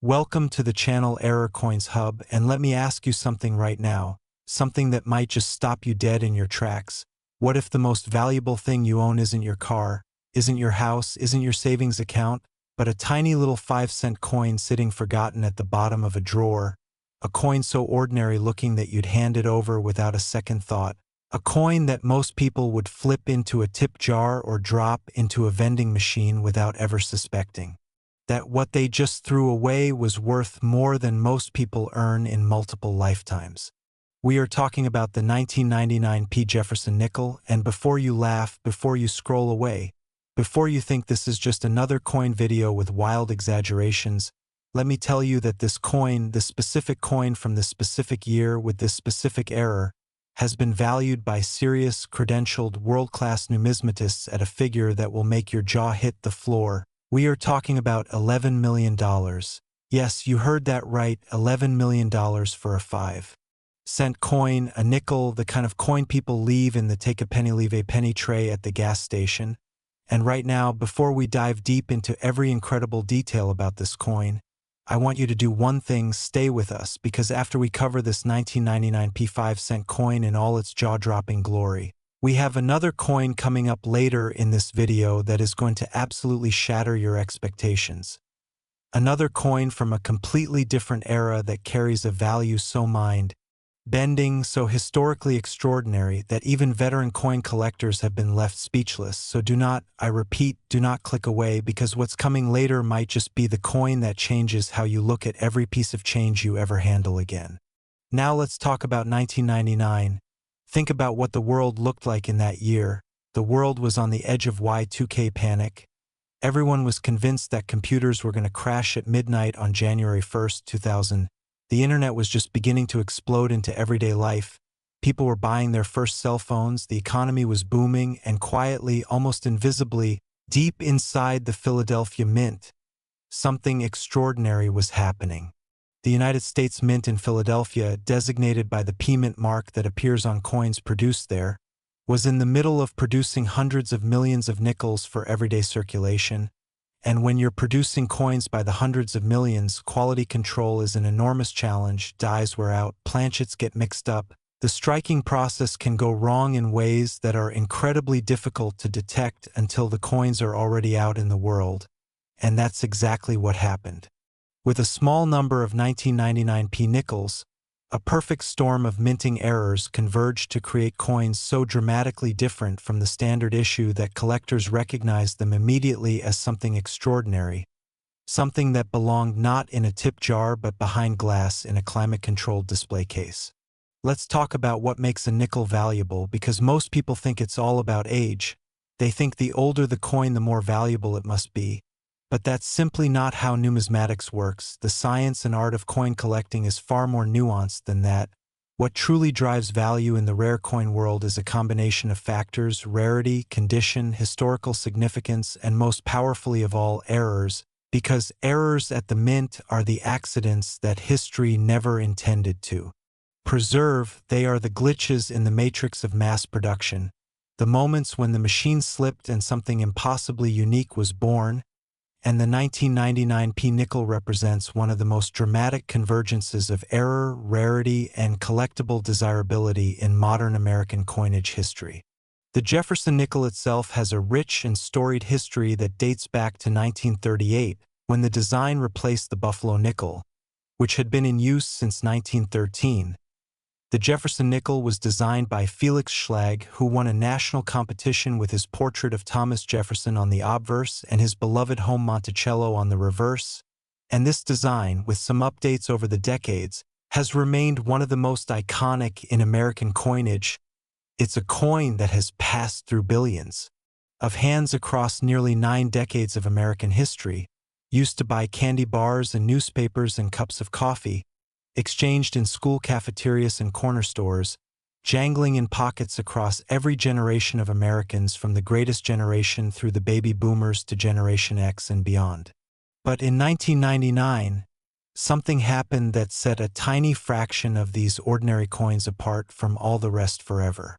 Welcome to the channel Error Coins Hub, and let me ask you something right now, something that might just stop you dead in your tracks. What if the most valuable thing you own isn't your car, isn't your house, isn't your savings account, but a tiny little 5-cent coin sitting forgotten at the bottom of a drawer? A coin so ordinary looking that you'd hand it over without a second thought. A coin that most people would flip into a tip jar or drop into a vending machine without ever suspecting that what they just threw away was worth more than most people earn in multiple lifetimes. We are talking about the 1999 Jefferson nickel, and before you laugh, before you scroll away, before you think this is just another coin video with wild exaggerations, let me tell you that this coin, this specific coin from this specific year with this specific error, has been valued by serious, credentialed, world-class numismatists at a figure that will make your jaw hit the floor. We are talking about $11 million. Yes, you heard that right, $11 million for a 5-cent coin, a nickel, the kind of coin people leave in the take a penny leave a penny tray at the gas station. And right now, before we dive deep into every incredible detail about this coin, I want you to do one thing: stay with us, because after we cover this 1999 5-cent coin in all its jaw-dropping glory, we have another coin coming up later in this video that is going to absolutely shatter your expectations. Another coin from a completely different era that carries a value so mind-bending, so historically extraordinary that even veteran coin collectors have been left speechless. So do not, I repeat, do not click away, because what's coming later might just be the coin that changes how you look at every piece of change you ever handle again. Now let's talk about 1999. Think about what the world looked like in that year. The world was on the edge of Y2K panic. Everyone was convinced that computers were going to crash at midnight on January 1st, 2000. The internet was just beginning to explode into everyday life. People were buying their first cell phones, the economy was booming, and quietly, almost invisibly, deep inside the Philadelphia Mint, something extraordinary was happening. The United States Mint in Philadelphia, designated by the P Mint mark that appears on coins produced there, was in the middle of producing hundreds of millions of nickels for everyday circulation. And when you're producing coins by the hundreds of millions, quality control is an enormous challenge. Dies wear out, planchets get mixed up. The striking process can go wrong in ways that are incredibly difficult to detect until the coins are already out in the world. And that's exactly what happened. With a small number of 1999 nickels, a perfect storm of minting errors converged to create coins so dramatically different from the standard issue that collectors recognized them immediately as something extraordinary, something that belonged not in a tip jar but behind glass in a climate-controlled display case. Let's talk about what makes a nickel valuable, because most people think it's all about age. They think the older the coin, the more valuable it must be. But that's simply not how numismatics works. The science and art of coin collecting is far more nuanced than that. What truly drives value in the rare coin world is a combination of factors: rarity, condition, historical significance, and most powerfully of all, errors. Because errors at the mint are the accidents that history never intended to preserve. They are the glitches in the matrix of mass production, the moments when the machine slipped and something impossibly unique was born. And the 1999 nickel represents one of the most dramatic convergences of error, rarity, and collectible desirability in modern American coinage history. The Jefferson nickel itself has a rich and storied history that dates back to 1938, when the design replaced the Buffalo nickel, which had been in use since 1913. The Jefferson nickel was designed by Felix Schlag, who won a national competition with his portrait of Thomas Jefferson on the obverse and his beloved home Monticello on the reverse. And this design, with some updates over the decades, has remained one of the most iconic in American coinage. It's a coin that has passed through billions of hands across nearly 9 decades of American history, used to buy candy bars and newspapers and cups of coffee, exchanged in school cafeterias and corner stores, jangling in pockets across every generation of Americans, from the greatest generation through the baby boomers to Generation X and beyond. But in 1999, something happened that set a tiny fraction of these ordinary coins apart from all the rest forever.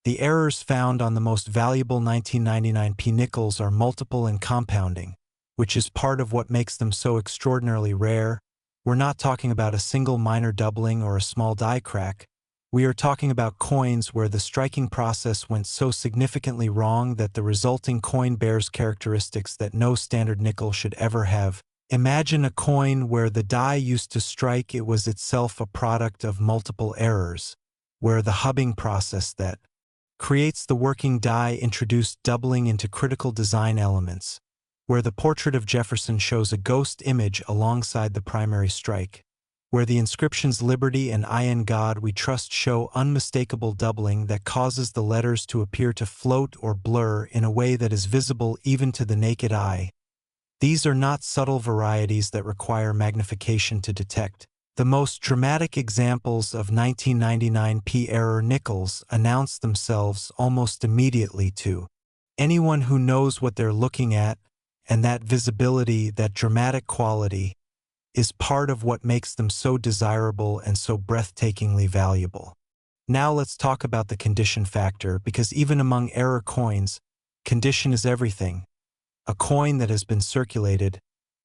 The errors found on the most valuable 1999 nickels are multiple and compounding, which is part of what makes them so extraordinarily rare, We're not talking about a single minor doubling or a small die crack. We are talking about coins where the striking process went so significantly wrong that the resulting coin bears characteristics that no standard nickel should ever have. Imagine a coin where the die used to strike, it was itself a product of multiple errors, where the hubbing process that creates the working die introduced doubling into critical design elements, where the portrait of Jefferson shows a ghost image alongside the primary strike, where the inscriptions Liberty and I in God We Trust show unmistakable doubling that causes the letters to appear to float or blur in a way that is visible even to the naked eye. These are not subtle varieties that require magnification to detect. The most dramatic examples of 1999 P-error nickels announce themselves almost immediately to anyone who knows what they're looking at, and that visibility, that dramatic quality, is part of what makes them so desirable and so breathtakingly valuable. Now let's talk about the condition factor, because even among error coins, condition is everything. A coin that has been circulated,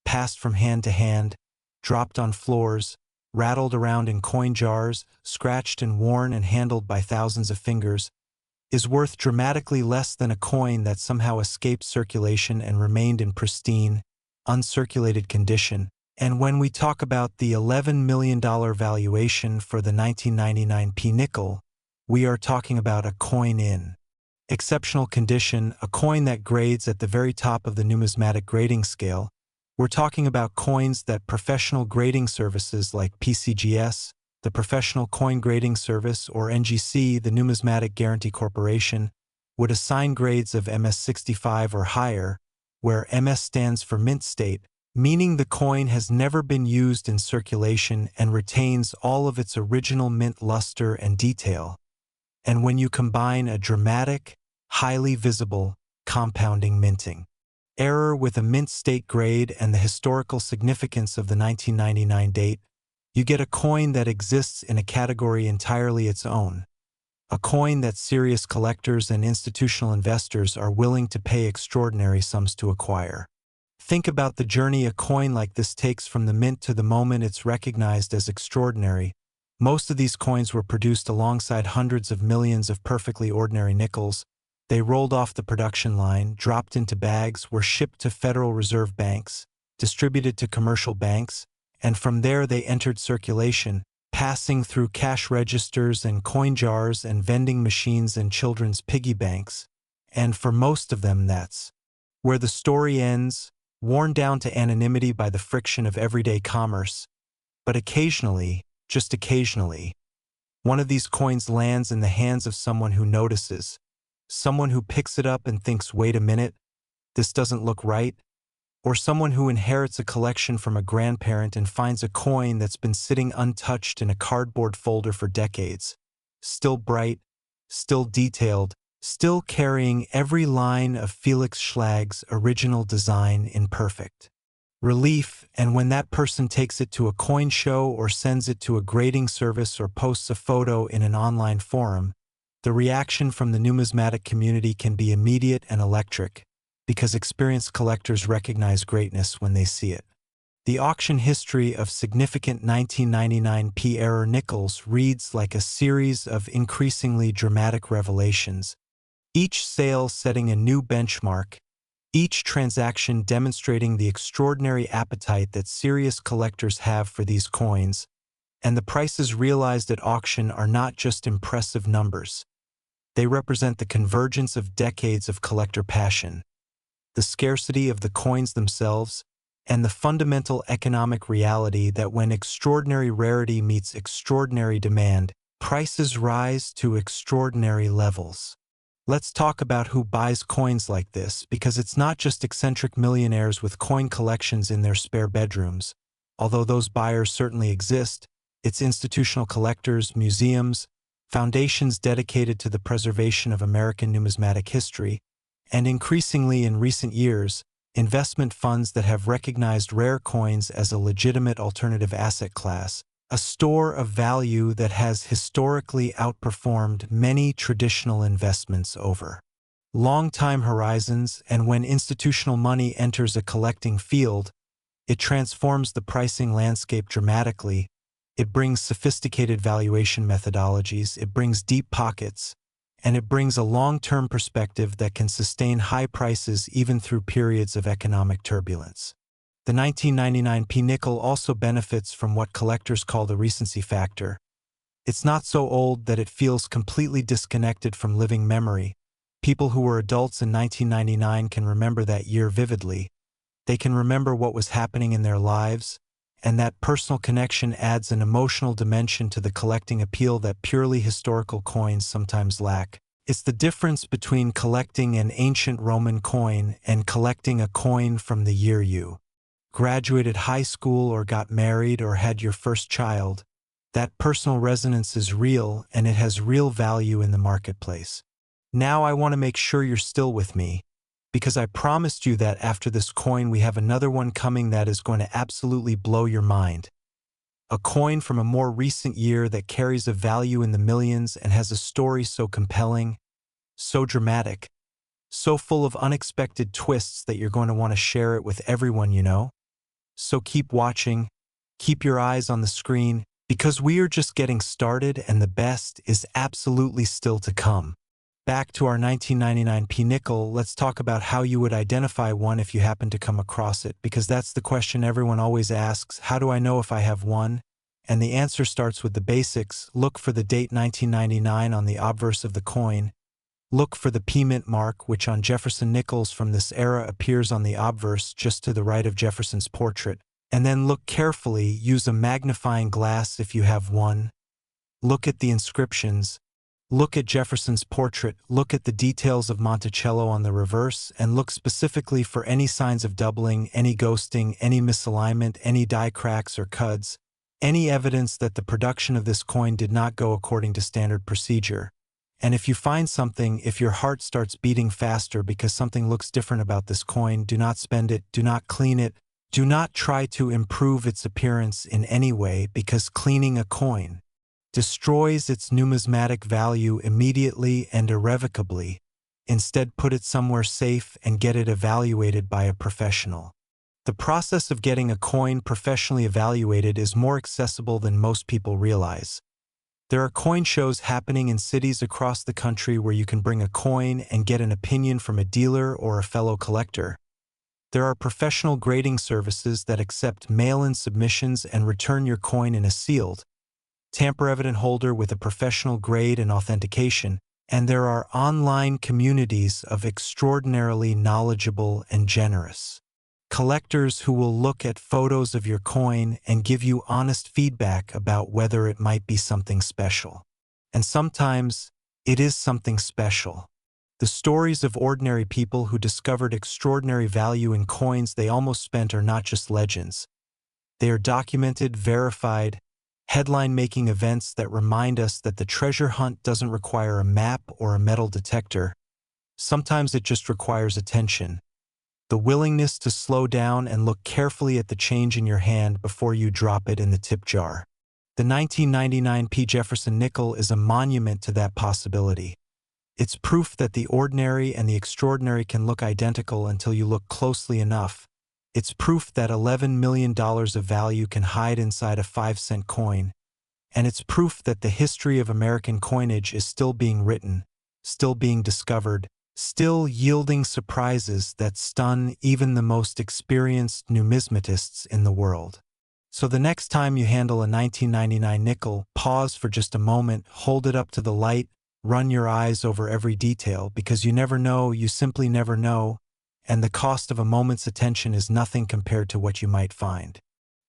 passed from hand to hand, dropped on floors, rattled around in coin jars, scratched and worn and handled by thousands of fingers, is worth dramatically less than a coin that somehow escaped circulation and remained in pristine, uncirculated condition. And when we talk about the $11 million valuation for the 1999 P-nickel, we are talking about a coin in exceptional condition, a coin that grades at the very top of the numismatic grading scale. We're talking about coins that professional grading services like PCGS, the Professional Coin Grading Service, or NGC, the Numismatic Guarantee Corporation, would assign grades of MS65 or higher, where MS stands for mint state, meaning the coin has never been used in circulation and retains all of its original mint luster and detail. And when you combine a dramatic, highly visible, compounding minting error with a mint state grade and the historical significance of the 1999 date, you get a coin that exists in a category entirely its own, a coin that serious collectors and institutional investors are willing to pay extraordinary sums to acquire. Think about the journey a coin like this takes from the mint to the moment it's recognized as extraordinary. Most of these coins were produced alongside hundreds of millions of perfectly ordinary nickels. They rolled off the production line, dropped into bags, were shipped to Federal Reserve banks, distributed to commercial banks, and from there they entered circulation, passing through cash registers and coin jars and vending machines and children's piggy banks. And for most of them, that's where the story ends, worn down to anonymity by the friction of everyday commerce. But occasionally, just occasionally, one of these coins lands in the hands of someone who notices, someone who picks it up and thinks, wait a minute, this doesn't look right, or someone who inherits a collection from a grandparent and finds a coin that's been sitting untouched in a cardboard folder for decades, still bright, still detailed, still carrying every line of Felix Schlag's original design in perfect relief. And when that person takes it to a coin show or sends it to a grading service or posts a photo in an online forum, the reaction from the numismatic community can be immediate and electric, because experienced collectors recognize greatness when they see it. The auction history of significant 1999 P-error nickels reads like a series of increasingly dramatic revelations, each sale setting a new benchmark, each transaction demonstrating the extraordinary appetite that serious collectors have for these coins, and the prices realized at auction are not just impressive numbers. They represent the convergence of decades of collector passion, the scarcity of the coins themselves, and the fundamental economic reality that when extraordinary rarity meets extraordinary demand, prices rise to extraordinary levels. Let's talk about who buys coins like this, because it's not just eccentric millionaires with coin collections in their spare bedrooms. Although those buyers certainly exist, it's institutional collectors, museums, foundations dedicated to the preservation of American numismatic history, and increasingly in recent years, investment funds that have recognized rare coins as a legitimate alternative asset class, a store of value that has historically outperformed many traditional investments over long time horizons. And when institutional money enters a collecting field, It transforms the pricing landscape dramatically. It brings sophisticated valuation methodologies, it brings deep pockets, and it brings a long-term perspective that can sustain high prices even through periods of economic turbulence. The 1999 nickel also benefits from what collectors call the recency factor. It's not so old that it feels completely disconnected from living memory. People who were adults in 1999 can remember that year vividly. They can remember what was happening in their lives, and that personal connection adds an emotional dimension to the collecting appeal that purely historical coins sometimes lack. It's the difference between collecting an ancient Roman coin and collecting a coin from the year you graduated high school or got married or had your first child. That personal resonance is real, and it has real value in the marketplace. Now I want to make sure you're still with me, because I promised you that after this coin we have another one coming that is going to absolutely blow your mind. A coin from a more recent year that carries a value in the millions and has a story so compelling, so dramatic, so full of unexpected twists that you're going to want to share it with everyone you know. So keep watching, keep your eyes on the screen, because we are just getting started and the best is absolutely still to come. Back to our 1999 nickel, let's talk about how you would identify one if you happen to come across it, because that's the question everyone always asks: how do I know if I have one? And the answer starts with the basics. Look for the date 1999 on the obverse of the coin. Look for the P-mint mark, which on Jefferson Nickels from this era appears on the obverse just to the right of Jefferson's portrait. And then look carefully, use a magnifying glass if you have one. Look at the inscriptions. Look at Jefferson's portrait, look at the details of Monticello on the reverse, and look specifically for any signs of doubling, any ghosting, any misalignment, any die cracks or cuds, any evidence that the production of this coin did not go according to standard procedure. And if you find something, if your heart starts beating faster because something looks different about this coin, do not spend it, do not clean it, do not try to improve its appearance in any way, because cleaning a coin destroys its numismatic value immediately and irrevocably. Instead, put it somewhere safe and get it evaluated by a professional. The process of getting a coin professionally evaluated is more accessible than most people realize. There are coin shows happening in cities across the country where you can bring a coin and get an opinion from a dealer or a fellow collector. There are professional grading services that accept mail-in submissions and return your coin in a sealed, tamper-evident holder with a professional grade and authentication, and there are online communities of extraordinarily knowledgeable and generous collectors who will look at photos of your coin and give you honest feedback about whether it might be something special. And sometimes, it is something special. The stories of ordinary people who discovered extraordinary value in coins they almost spent are not just legends. They are documented, verified, headline-making events that remind us that the treasure hunt doesn't require a map or a metal detector. Sometimes it just requires attention. The willingness to slow down and look carefully at the change in your hand before you drop it in the tip jar. The 1999 Jefferson nickel is a monument to that possibility. It's proof that the ordinary and the extraordinary can look identical until you look closely enough. It's proof that $11 million of value can hide inside a 5-cent coin. And it's proof that the history of American coinage is still being written, still being discovered, still yielding surprises that stun even the most experienced numismatists in the world. So the next time you handle a 1999 nickel, pause for just a moment, hold it up to the light, run your eyes over every detail, because you never know, you simply never know, and the cost of a moment's attention is nothing compared to what you might find.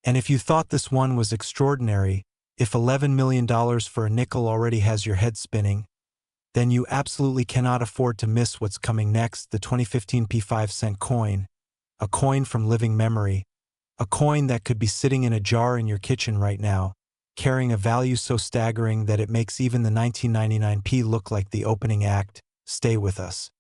And if you thought this one was extraordinary, if $11 million for a nickel already has your head spinning, then you absolutely cannot afford to miss what's coming next: the 2015 5-cent coin, a coin from living memory, a coin that could be sitting in a jar in your kitchen right now, carrying a value so staggering that it makes even the 1999 look like the opening act. Stay with us.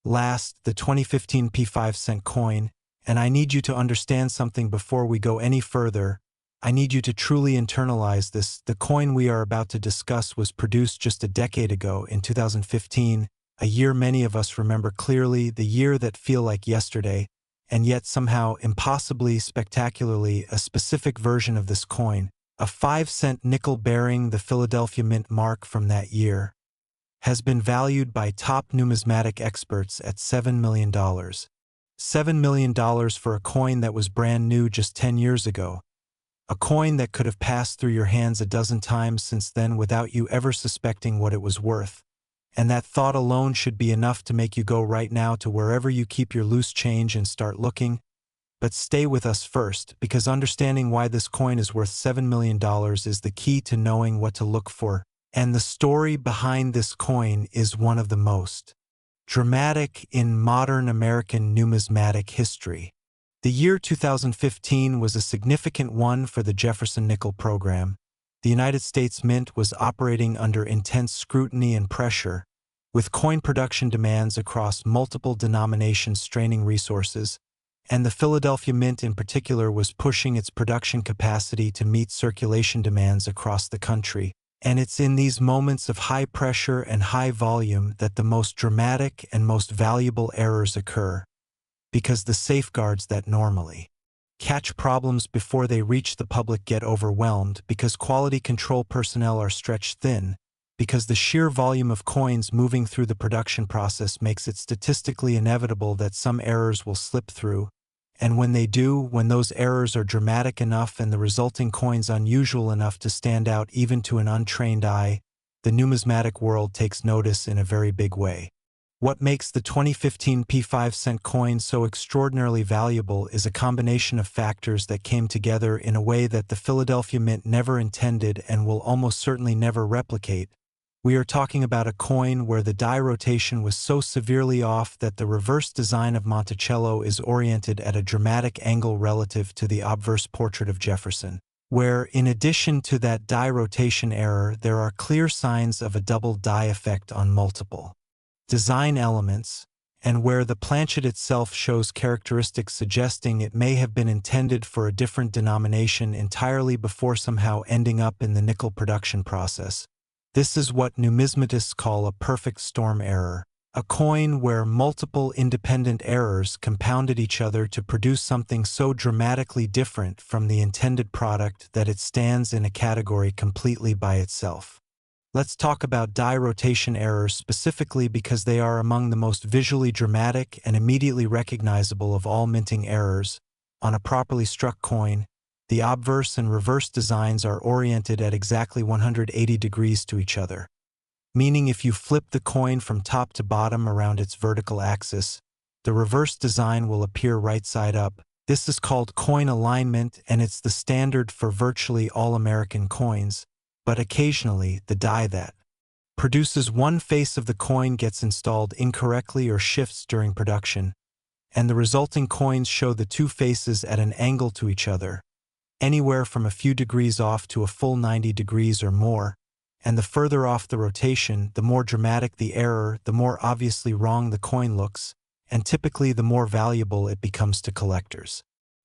Last, the 2015 5-cent coin, and I need you to understand something before we go any further. I need you to truly internalize this. The coin we are about to discuss was produced just a decade ago, in 2015, a year many of us remember clearly, the year that feels like yesterday, and yet somehow impossibly spectacularly a specific version of this coin, a 5-cent nickel bearing the Philadelphia Mint mark from that year, has been valued by top numismatic experts at $7 million. $7 million for a coin that was brand new just 10 years ago. A coin that could have passed through your hands a dozen times since then without you ever suspecting what it was worth. And that thought alone should be enough to make you go right now to wherever you keep your loose change and start looking. But stay with us first, because understanding why this coin is worth $7 million is the key to knowing what to look for. And the story behind this coin is one of the most dramatic in modern American numismatic history. The year 2015 was a significant one for the Jefferson Nickels program. The United States Mint was operating under intense scrutiny and pressure, with coin production demands across multiple denominations straining resources, and the Philadelphia Mint in particular was pushing its production capacity to meet circulation demands across the country. And it's in these moments of high pressure and high volume that the most dramatic and most valuable errors occur, because the safeguards that normally catch problems before they reach the public get overwhelmed, because quality control personnel are stretched thin, because the sheer volume of coins moving through the production process makes it statistically inevitable that some errors will slip through. And when they do, when those errors are dramatic enough and the resulting coins unusual enough to stand out even to an untrained eye, the numismatic world takes notice in a very big way. What makes the 2015 P5-cent coin so extraordinarily valuable is a combination of factors that came together in a way that the Philadelphia Mint never intended and will almost certainly never replicate. We are talking about a coin where the die rotation was so severely off that the reverse design of Monticello is oriented at a dramatic angle relative to the obverse portrait of Jefferson, where, in addition to that die rotation error, there are clear signs of a double die effect on multiple design elements, and where the planchet itself shows characteristics suggesting it may have been intended for a different denomination entirely before somehow ending up in the nickel production process. This is what numismatists call a perfect storm error, a coin where multiple independent errors compounded each other to produce something so dramatically different from the intended product that it stands in a category completely by itself. Let's talk about die rotation errors specifically because they are among the most visually dramatic and immediately recognizable of all minting errors. On a properly struck coin, the obverse and reverse designs are oriented at exactly 180 degrees to each other, meaning if you flip the coin from top to bottom around its vertical axis, the reverse design will appear right side up. This is called coin alignment, and it's the standard for virtually all American coins, but occasionally the die that produces one face of the coin gets installed incorrectly or shifts during production, and the resulting coins show the two faces at an angle to each other, anywhere from a few degrees off to a full 90 degrees or more, and the further off the rotation, the more dramatic the error, the more obviously wrong the coin looks, and typically the more valuable it becomes to collectors.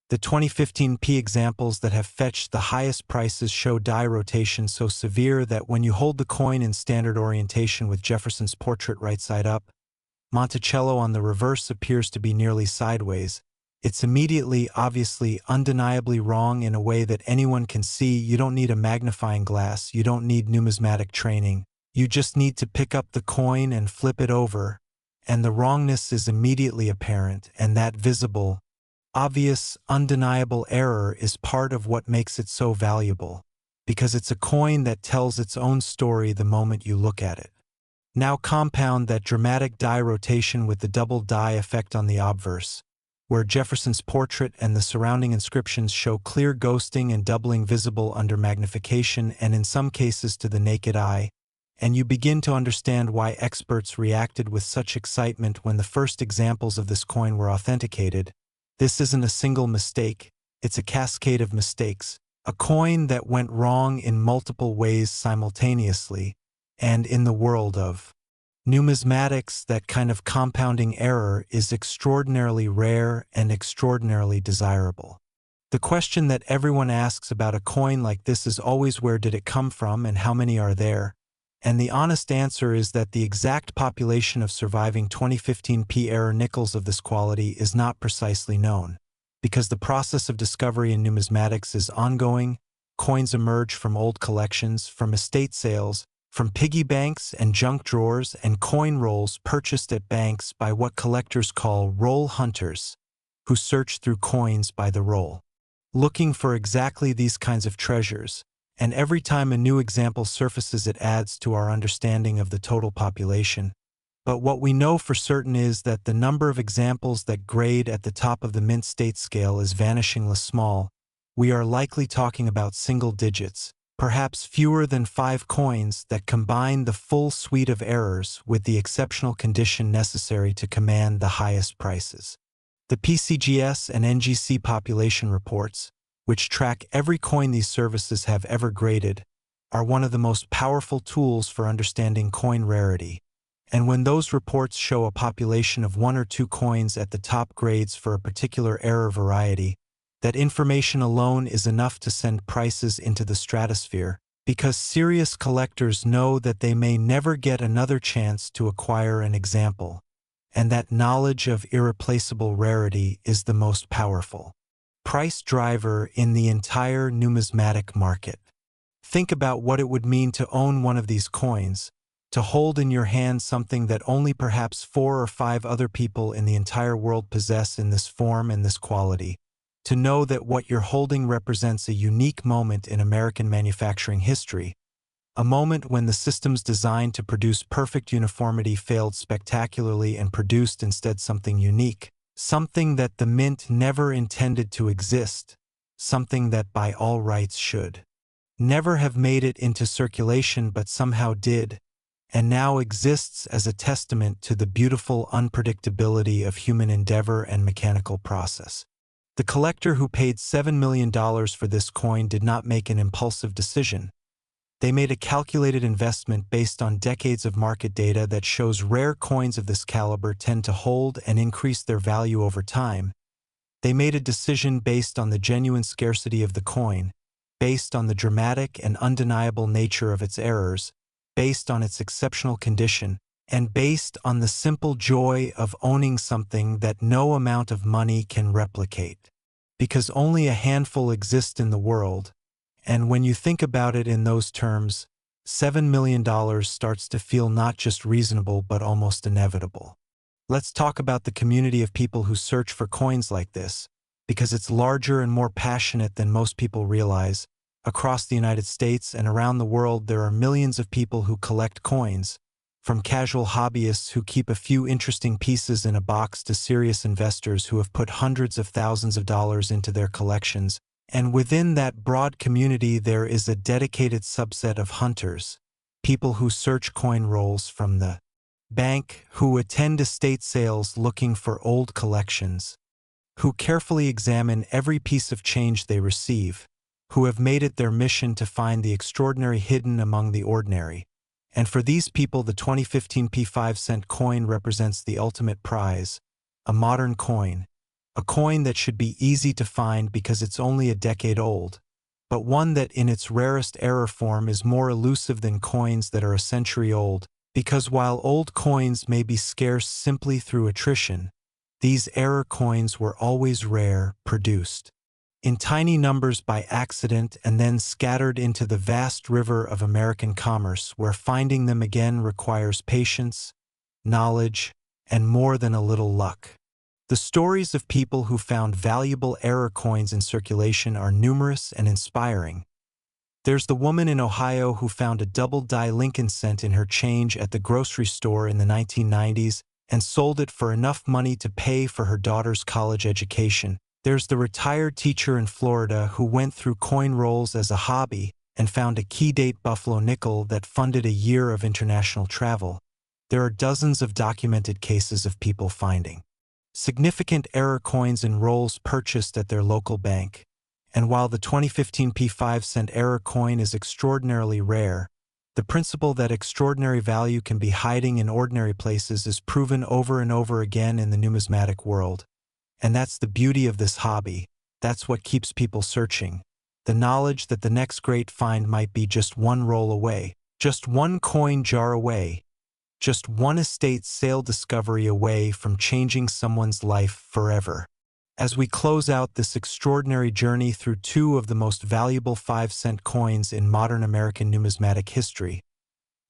The 2015 P examples that have fetched the highest prices show die rotation so severe that when you hold the coin in standard orientation with Jefferson's portrait right side up, Monticello on the reverse appears to be nearly sideways. It's immediately, obviously, undeniably wrong in a way that anyone can see. You don't need a magnifying glass, you don't need numismatic training. You just need to pick up the coin and flip it over, and the wrongness is immediately apparent, and that visible, obvious, undeniable error is part of what makes it so valuable, because it's a coin that tells its own story the moment you look at it. Now compound that dramatic die rotation with the double die effect on the obverse, where Jefferson's portrait and the surrounding inscriptions show clear ghosting and doubling visible under magnification and in some cases to the naked eye, and you begin to understand why experts reacted with such excitement when the first examples of this coin were authenticated. This isn't a single mistake, it's a cascade of mistakes, a coin that went wrong in multiple ways simultaneously, and in the world of numismatics, that kind of compounding error is extraordinarily rare and extraordinarily desirable. The question that everyone asks about a coin like this is always, where did it come from and how many are there? And the honest answer is that the exact population of surviving 2015 era nickels of this quality is not precisely known. Because the process of discovery in numismatics is ongoing, coins emerge from old collections, from estate sales, from piggy banks and junk drawers and coin rolls purchased at banks by what collectors call roll hunters, who search through coins by the roll, looking for exactly these kinds of treasures. And every time a new example surfaces, it adds to our understanding of the total population. But what we know for certain is that the number of examples that grade at the top of the mint state scale is vanishingly small. We are likely talking about single digits, perhaps fewer than 5 coins that combine the full suite of errors with the exceptional condition necessary to command the highest prices. The PCGS and NGC population reports, which track every coin these services have ever graded, are one of the most powerful tools for understanding coin rarity. And when those reports show a population of 1 or 2 coins at the top grades for a particular error variety, that information alone is enough to send prices into the stratosphere, because serious collectors know that they may never get another chance to acquire an example, and that knowledge of irreplaceable rarity is the most powerful price driver in the entire numismatic market. Think about what it would mean to own one of these coins, to hold in your hand something that only perhaps 4 or 5 other people in the entire world possess in this form and this quality, to know that what you're holding represents a unique moment in American manufacturing history, a moment when the systems designed to produce perfect uniformity failed spectacularly and produced instead something unique, something that the mint never intended to exist, something that by all rights should never have made it into circulation but somehow did, and now exists as a testament to the beautiful unpredictability of human endeavor and mechanical process. The collector who paid $7 million for this coin did not make an impulsive decision. They made a calculated investment based on decades of market data that shows rare coins of this caliber tend to hold and increase their value over time. They made a decision based on the genuine scarcity of the coin, based on the dramatic and undeniable nature of its errors, based on its exceptional condition, and based on the simple joy of owning something that no amount of money can replicate. Because only a handful exist in the world, and when you think about it in those terms, $7 million starts to feel not just reasonable but almost inevitable. Let's talk about the community of people who search for coins like this, because it's larger and more passionate than most people realize. Across the United States and around the world, there are millions of people who collect coins, from casual hobbyists who keep a few interesting pieces in a box to serious investors who have put hundreds of thousands of dollars into their collections. And within that broad community there is a dedicated subset of hunters, people who search coin rolls from the bank, who attend estate sales looking for old collections, who carefully examine every piece of change they receive, who have made it their mission to find the extraordinary hidden among the ordinary. And for these people, the 2015 5-cent coin represents the ultimate prize, a modern coin. A coin that should be easy to find because it's only a decade old, but one that in its rarest error form is more elusive than coins that are a century old, because while old coins may be scarce simply through attrition, these error coins were always rare, produced in tiny numbers by accident and then scattered into the vast river of American commerce, where finding them again requires patience, knowledge, and more than a little luck. The stories of people who found valuable error coins in circulation are numerous and inspiring. There's the woman in Ohio who found a double-die Lincoln cent in her change at the grocery store in the 1990s and sold it for enough money to pay for her daughter's college education. There's the retired teacher in Florida who went through coin rolls as a hobby and found a key-date Buffalo nickel that funded a year of international travel. There are dozens of documented cases of people finding significant error coins in rolls purchased at their local bank. And while the 2015 5-cent error coin is extraordinarily rare, the principle that extraordinary value can be hiding in ordinary places is proven over and over again in the numismatic world. And that's the beauty of this hobby. That's what keeps people searching. The knowledge that the next great find might be just one roll away. Just one coin jar away, just one estate sale discovery away from changing someone's life forever. As we close out this extraordinary journey through two of the most valuable 5-cent coins in modern American numismatic history,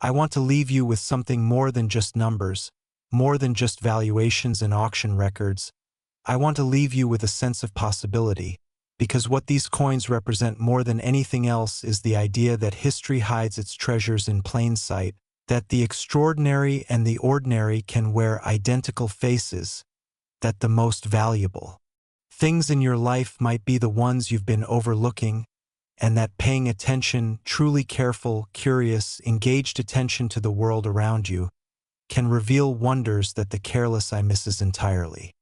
I want to leave you with something more than just numbers, more than just valuations and auction records. I want to leave you with a sense of possibility, because what these coins represent more than anything else is the idea that history hides its treasures in plain sight, that the extraordinary and the ordinary can wear identical faces, that the most valuable things in your life might be the ones you've been overlooking, and that paying attention, truly careful, curious, engaged attention to the world around you can reveal wonders that the careless eye misses entirely.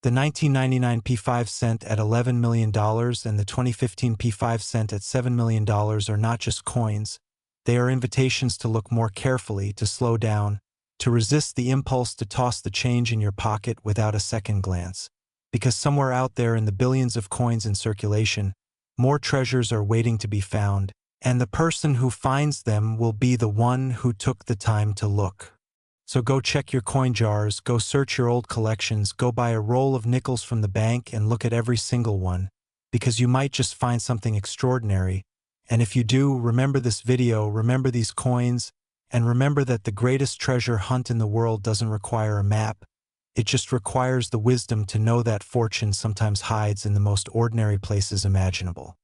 The 1999 P5 cent at $11 million and the 2015 P5 cent at $7 million are not just coins. They are invitations to look more carefully, to slow down, to resist the impulse to toss the change in your pocket without a second glance. Because somewhere out there in the billions of coins in circulation, more treasures are waiting to be found, and the person who finds them will be the one who took the time to look. So go check your coin jars, go search your old collections, go buy a roll of nickels from the bank and look at every single one, because you might just find something extraordinary. And if you do, remember this video, remember these coins, and remember that the greatest treasure hunt in the world doesn't require a map. It just requires the wisdom to know that fortune sometimes hides in the most ordinary places imaginable.